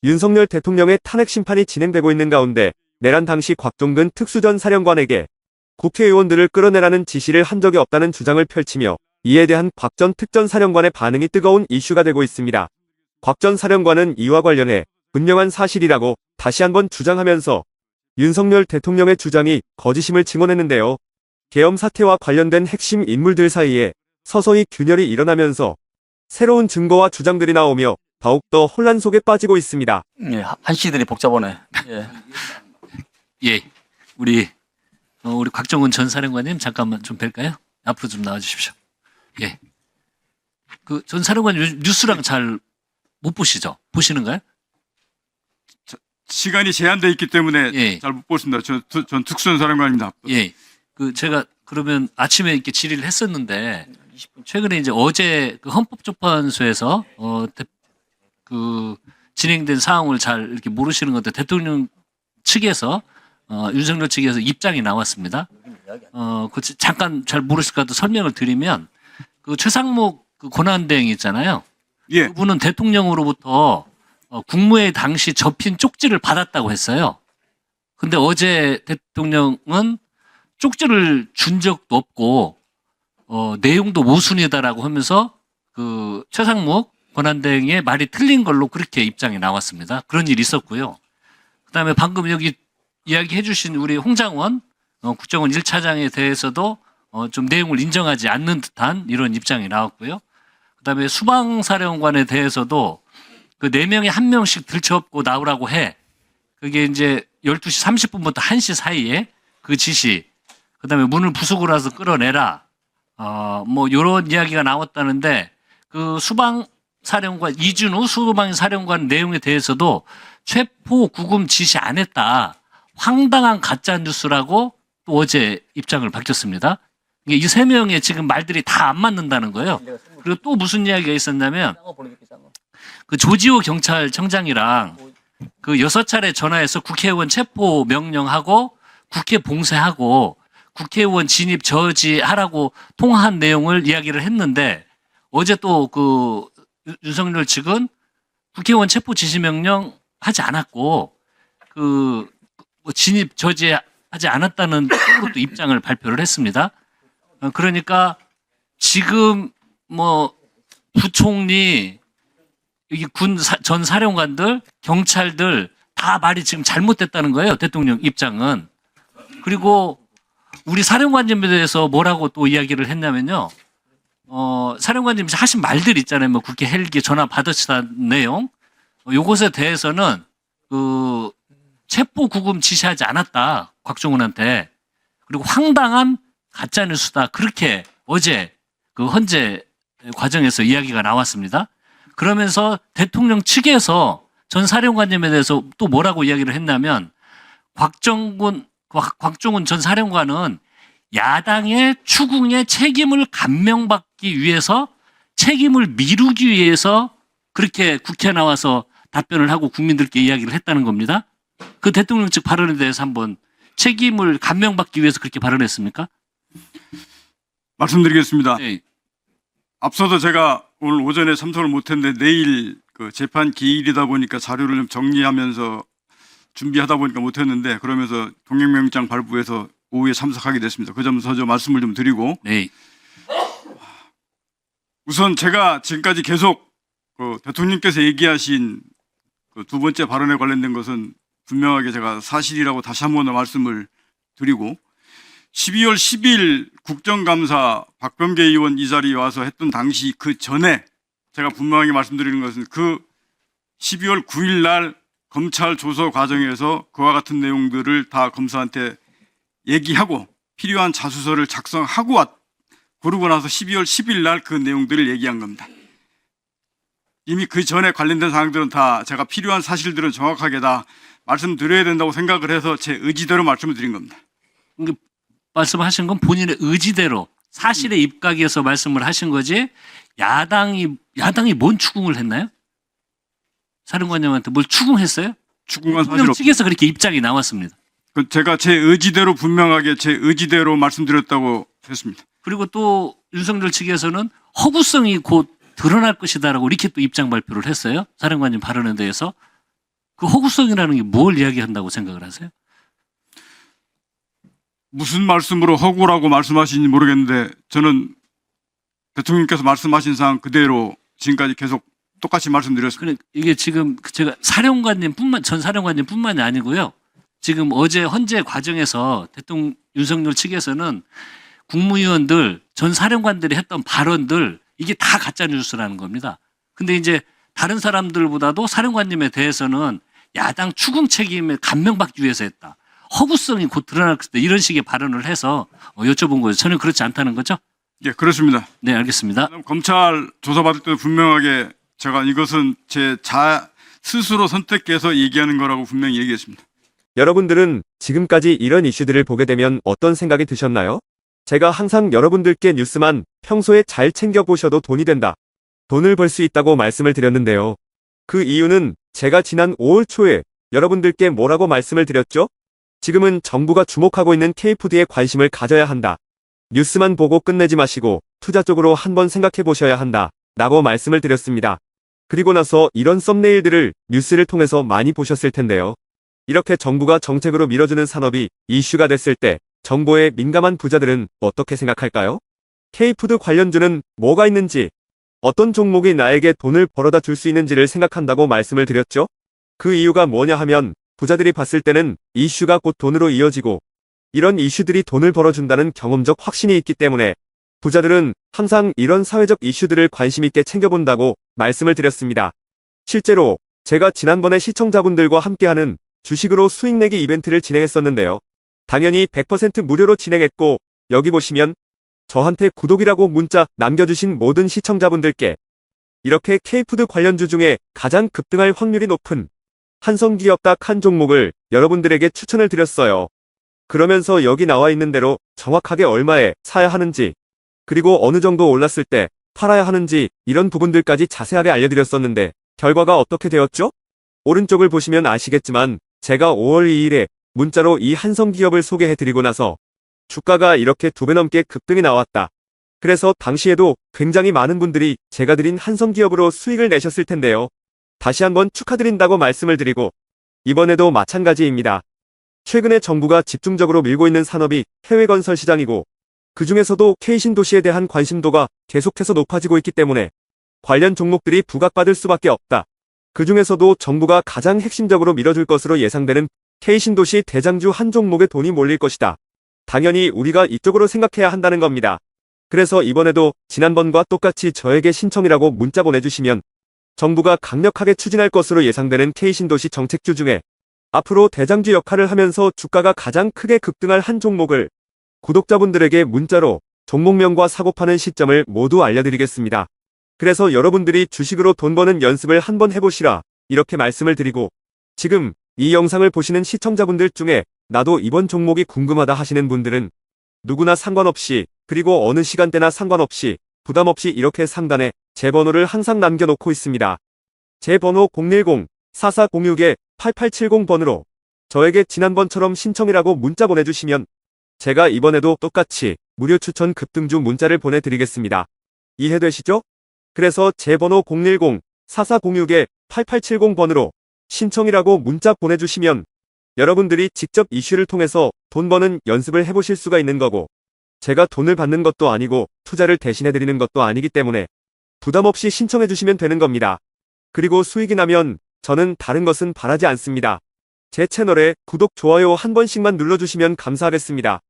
윤석열 대통령의 탄핵 심판이 진행되고 있는 가운데 내란 당시 곽종근 특수전 사령관에게 국회의원들을 끌어내라는 지시를 한 적이 없다는 주장을 펼치며 이에 대한 곽 전 특전사령관의 반응이 뜨거운 이슈가 되고 있습니다. 곽 전 사령관은 이와 관련해 분명한 사실이라고 다시 한번 주장하면서 윤석열 대통령의 주장이 거짓임을 증언했는데요. 계엄 사태와 관련된 핵심 인물들 사이에 서서히 균열이 일어나면서 새로운 증거와 주장들이 나오며 더욱더 혼란 속에 빠지고 있습니다. 예, 한시들이 복잡하네. 예. 예, 우리 곽정은 전 사령관님 잠깐만 좀 뵐까요? 앞으로 좀 나와주십시오. 예, 그 전 사령관님 뉴스랑 잘 못 보시죠? 보시는가요? 시간이 제한돼 있기 때문에 예. 잘 못 보습니다. 전 특수전 사령관입니다. 예, 그 제가 그러면 아침에 이렇게 질의를 했었는데 최근에 이제 어제 그 헌법재판소에서 그 진행된 사항을 잘 이렇게 모르시는 건데 대통령 측에서 윤석열 측에서 입장이 나왔습니다. 그 잠깐 잘 모르실까 도 설명을 드리면 그 최상목 그 권한대행 있잖아요. 예. 그분은 대통령으로부터 국무회의 당시 접힌 쪽지를 받았다고 했어요. 근데 어제 대통령은 쪽지를 준 적도 없고 내용도 모순이다라고 하면서 그 최상목 권한대행의 말이 틀린 걸로 그렇게 입장이 나왔습니다. 그런 일이 있었고요. 그다음에 방금 여기 이야기해 주신 우리 홍장원 국정원 1차장에 대해서도 좀 내용을 인정하지 않는 듯한 이런 입장이 나왔고요. 그다음에 수방사령관에 대해서도 그 4명에 1명씩 들쳐업고 나오라고 해. 그게 이제 12시 30분부터 1시 사이에 그 지시. 그다음에 문을 부수고 나서 끌어내라. 뭐 요런 이야기가 나왔다는데 그 수방사령관 이준우 수방사령관 내용에 대해서도 체포 구금 지시 안 했다. 황당한 가짜 뉴스라고 또 어제 입장을 밝혔습니다. 이 3명의 지금 말들이 다 안 맞는다는 거예요. 그리고 또 무슨 이야기가 있었냐면 그 조지호 경찰청장이랑 그 6차례 전화해서 국회의원 체포 명령하고 국회 봉쇄하고 국회의원 진입 저지하라고 통화한 내용을 이야기를 했는데 어제 또 그 윤석열 측은 국회의원 체포 지시 명령 하지 않았고 그 진입 저지하지 않았다는 쪽으로 또 입장을 발표를 했습니다. 그러니까 지금 뭐 부총리 여기 군 전 사령관들 경찰들 다 말이 지금 잘못됐다는 거예요. 대통령 입장은. 그리고 우리 사령관님에 대해서 뭐라고 또 이야기를 했냐면요. 사령관님이 하신 말들 있잖아요. 뭐 국회 헬기 전화 받으시다는 내용. 요것에 대해서는 그 체포 구금 지시하지 않았다. 곽종훈한테. 그리고 황당한 가짜 뉴스다. 그렇게 어제 그 헌재 과정에서 이야기가 나왔습니다. 그러면서 대통령 측에서 전 사령관님에 대해서 또 뭐라고 이야기를 했냐면 곽종훈 전 사령관은 야당의 추궁의 책임을 감명받기 위해서 책임을 미루기 위해서 그렇게 국회에 나와서 답변을 하고 국민들께 이야기를 했다는 겁니다. 그 대통령 측 발언에 대해서 한번 책임을 감명받기 위해서 그렇게 발언했습니까? 말씀드리겠습니다. 네. 앞서도 제가 오늘 오전에 참석을 못했는데 내일 그 재판 기일이다 보니까 자료를 좀 정리하면서 준비하다 보니까 못했는데 그러면서 동행명장 발부해서 오후에 참석하게 됐습니다. 그 점 서저 말씀을 좀 드리고 네. 우선 제가 지금까지 계속 그 대통령께서 얘기하신 그 두 번째 발언에 관련된 것은 분명하게 제가 사실이라고 다시 한 번 더 말씀을 드리고 12월 10일 국정감사 박범계 의원 이 자리에 와서 했던 당시 그 전에 제가 분명하게 말씀드리는 것은 그 12월 9일 날 검찰 조서 과정에서 그와 같은 내용들을 다 검사한테 얘기하고 필요한 자수서를 작성하고 그러고 나서 12월 10일 날 그 내용들을 얘기한 겁니다. 이미 그 전에 관련된 사항들은 다 제가 필요한 사실들은 정확하게 다 말씀드려야 된다고 생각을 해서 제 의지대로 말씀을 드린 겁니다. 말씀하신 건 본인의 의지대로 사실에 입각해서 말씀을 하신 거지 야당이 뭔 추궁을 했나요? 사령관님한테 뭘 추궁했어요? 추궁한 사실 대통령 없습니다. 측에서 그렇게 입장이 나왔습니다. 제가 제 의지대로 분명하게 제 의지대로 말씀드렸다고 했습니다. 그리고 또 윤석열 측에서는 허구성이 곧 드러날 것이다라고 이렇게 또 입장 발표를 했어요. 사령관님 발언에 대해서. 그 허구성이라는 게 뭘 이야기한다고 생각을 하세요? 무슨 말씀으로 허구라고 말씀하시는지 모르겠는데 저는 대통령께서 말씀하신 사항 그대로 지금까지 계속 똑같이 말씀드렸습니다. 그래, 이게 지금 제가 전 사령관님뿐만이 아니고요. 지금 어제 헌재 과정에서 대통령 윤석열 측에서는 국무위원들, 전 사령관들이 했던 발언들 이게 다 가짜 뉴스라는 겁니다. 근데 이제 다른 사람들보다도 사령관님에 대해서는 야당 추궁 책임에 감명받기 위해서 했다. 허구성이 곧 드러날 때 이런 식의 발언을 해서 여쭤본 거예요. 저는 그렇지 않다는 거죠? 예, 그렇습니다. 네, 알겠습니다. 검찰 조사받을 때도 분명하게 제가 이것은 제 스스로 선택해서 얘기하는 거라고 분명히 얘기했습니다. 여러분들은 지금까지 이런 이슈들을 보게 되면 어떤 생각이 드셨나요? 제가 항상 여러분들께 뉴스만 평소에 잘 챙겨보셔도 돈이 된다. 돈을 벌 수 있다고 말씀을 드렸는데요. 그 이유는 제가 지난 5월 초에 여러분들께 뭐라고 말씀을 드렸죠? 지금은 정부가 주목하고 있는 K푸드에 관심을 가져야 한다. 뉴스만 보고 끝내지 마시고 투자 쪽으로 한번 생각해 보셔야 한다. 라고 말씀을 드렸습니다. 그리고 나서 이런 썸네일들을 뉴스를 통해서 많이 보셨을 텐데요. 이렇게 정부가 정책으로 밀어주는 산업이 이슈가 됐을 때 정보에 민감한 부자들은 어떻게 생각할까요? K푸드 관련주는 뭐가 있는지, 어떤 종목이 나에게 돈을 벌어다 줄 수 있는지를 생각한다고 말씀을 드렸죠? 그 이유가 뭐냐 하면 부자들이 봤을 때는 이슈가 곧 돈으로 이어지고 이런 이슈들이 돈을 벌어준다는 경험적 확신이 있기 때문에 부자들은 항상 이런 사회적 이슈들을 관심 있게 챙겨본다고 말씀을 드렸습니다. 실제로 제가 지난번에 시청자분들과 함께하는 주식으로 수익 내기 이벤트를 진행했었는데요. 당연히 100% 무료로 진행했고 여기 보시면 저한테 구독이라고 문자 남겨주신 모든 시청자분들께 이렇게 K푸드 관련주 중에 가장 급등할 확률이 높은 한성기업 딱 한 종목을 여러분들에게 추천을 드렸어요. 그러면서 여기 나와 있는 대로 정확하게 얼마에 사야 하는지 그리고 어느 정도 올랐을 때 팔아야 하는지 이런 부분들까지 자세하게 알려드렸었는데 결과가 어떻게 되었죠? 오른쪽을 보시면 아시겠지만 제가 5월 2일에 문자로 이 한성기업을 소개해드리고 나서 주가가 이렇게 2배 넘게 급등이 나왔다. 그래서 당시에도 굉장히 많은 분들이 제가 드린 한성기업으로 수익을 내셨을 텐데요. 다시 한번 축하드린다고 말씀을 드리고 이번에도 마찬가지입니다. 최근에 정부가 집중적으로 밀고 있는 산업이 해외 건설 시장이고 그 중에서도 K신도시에 대한 관심도가 계속해서 높아지고 있기 때문에 관련 종목들이 부각받을 수밖에 없다. 그 중에서도 정부가 가장 핵심적으로 밀어줄 것으로 예상되는 K신도시 대장주 한 종목에 돈이 몰릴 것이다. 당연히 우리가 이쪽으로 생각해야 한다는 겁니다. 그래서 이번에도 지난번과 똑같이 저에게 신청이라고 문자 보내주시면 정부가 강력하게 추진할 것으로 예상되는 K신도시 정책주 중에 앞으로 대장주 역할을 하면서 주가가 가장 크게 급등할 한 종목을 구독자분들에게 문자로 종목명과 사고파는 시점을 모두 알려드리겠습니다. 그래서 여러분들이 주식으로 돈 버는 연습을 한번 해보시라 이렇게 말씀을 드리고 지금 이 영상을 보시는 시청자분들 중에 나도 이번 종목이 궁금하다 하시는 분들은 누구나 상관없이 그리고 어느 시간대나 상관없이 부담없이 이렇게 상단에 제 번호를 항상 남겨놓고 있습니다. 제 번호 010-4406-8870번으로 저에게 지난번처럼 신청이라고 문자 보내주시면 제가 이번에도 똑같이 무료 추천 급등주 문자를 보내드리겠습니다. 이해되시죠? 그래서 제 번호 010-4406-8870번으로 신청이라고 문자 보내주시면 여러분들이 직접 이슈를 통해서 돈 버는 연습을 해보실 수가 있는 거고 제가 돈을 받는 것도 아니고 투자를 대신해드리는 것도 아니기 때문에 부담없이 신청해주시면 되는 겁니다. 그리고 수익이 나면 저는 다른 것은 바라지 않습니다. 제 채널에 구독, 좋아요 한 번씩만 눌러주시면 감사하겠습니다.